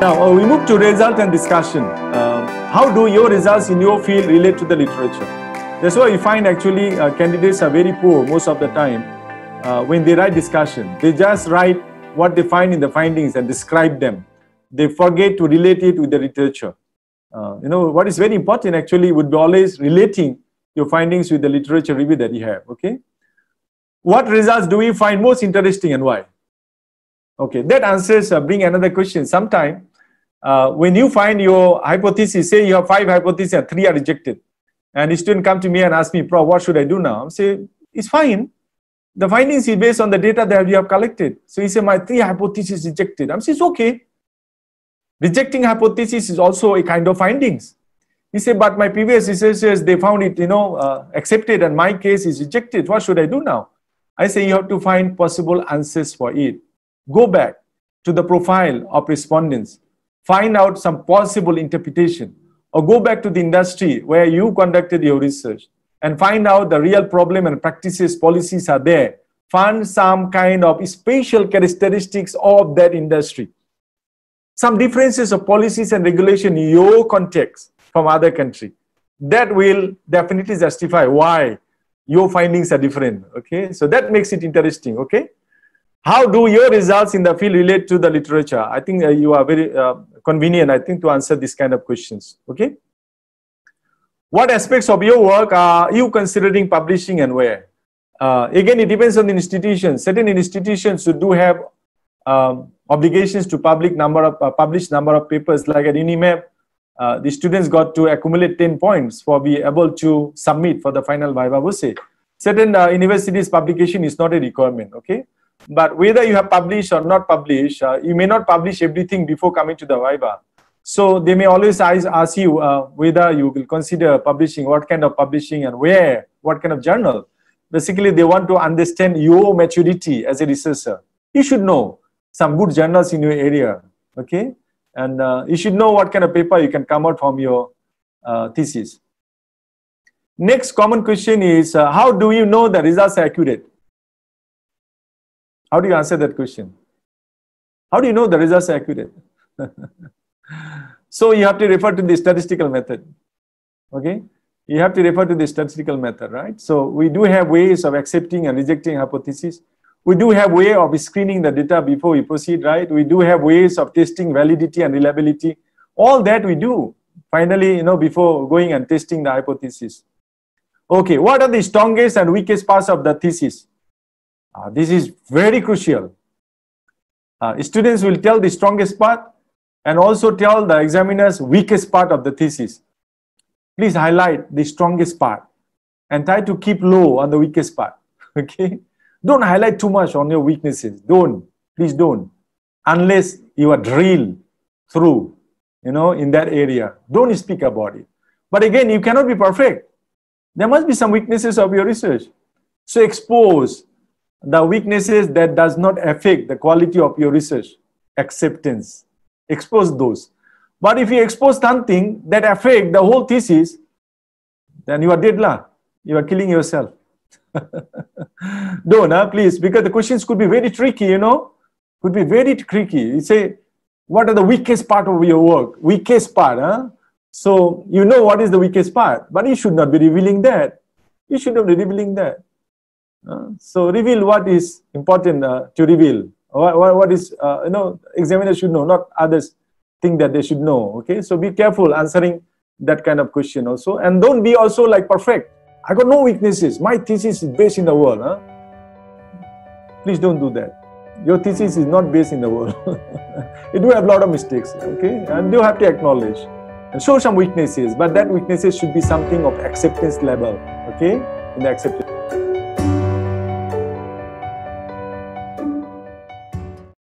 Now, we move to result and discussion. How do your results in your field relate to the literature? That's why you find actually candidates are very poor most of the time when they write discussion. They just write what they find in the findings and describe them. They forget to relate it with the literature. What is very important actually would be always relating your findings with the literature review that you have, okay? What results do we find most interesting and why? Okay, that answers bring another question. Sometimes when you find your hypothesis, say you have 5 hypotheses and 3 are rejected, and a student come to me and ask me, Prof, what should I do now? I say, it's fine. The findings is based on the data that you have collected. So he said, my 3 hypotheses rejected. I say, it's okay. Rejecting hypothesis is also a kind of findings. He said, but my previous researchers, they found it, accepted, and my case is rejected. What should I do now? I say, you have to find possible answers for it. Go back to the profile of respondents, find out some possible interpretation, or go back to the industry where you conducted your research and find out the real problem and practices, policies are there. Find some kind of special characteristics of that industry. Some differences of policies and regulation in your context from other country. That will definitely justify why your findings are different, okay? So that makes it interesting, okay? How do your results in the field relate to the literature? I think you are very convenient, I think, to answer this kind of questions, okay? What aspects of your work are you considering publishing and where? Again, it depends on the institution. Certain institutions do have obligations to publish number of papers, like at UNIMAP. The students got to accumulate 10 points for be able to submit for the final Viva Voce. Certain universities publication is not a requirement, okay? But whether you have published or not published, you may not publish everything before coming to the Viva. So they may always ask you whether you will consider publishing, what kind of publishing and where, what kind of journal. Basically, they want to understand your maturity as a researcher. You should know some good journals in your area, okay? And you should know what kind of paper you can come out from your thesis. Next common question is, how do you know the results are accurate? How do you answer that question? How do you know the results are accurate? So you have to refer to the statistical method, okay? You have to refer to the statistical method, right? So we do have ways of accepting and rejecting hypotheses. We do have way of screening the data before we proceed, right? We do have ways of testing validity and reliability. All that we do, finally, before going and testing the hypothesis. Okay, what are the strongest and weakest parts of the thesis? This is very crucial. Students will tell the strongest part and also tell the examiners weakest part of the thesis. Please highlight the strongest part and try to keep low on the weakest part, okay? Don't highlight too much on your weaknesses. Don't. Please don't. Unless you are drilled through, in that area. Don't speak about it. But again, you cannot be perfect. There must be some weaknesses of your research. So expose the weaknesses that does not affect the quality of your research. Acceptance. Expose those. But if you expose something that affects the whole thesis, then you are dead lah. You are killing yourself. Don't, please, because the questions could be very tricky, could be very tricky. You say, what are the weakest part of your work? Weakest part, So you know what is the weakest part, but you should not be revealing that. You should not be revealing that. So reveal what is important to reveal. What is, examiners should know, not others think that they should know, okay? So be careful answering that kind of question also. And don't be also like perfect. I got no weaknesses. My thesis is based in the world. Please don't do that. Your thesis is not based in the world. You do have a lot of mistakes, okay? And you have to acknowledge and show some weaknesses, but that weaknesses should be something of acceptance level, okay? In the acceptance.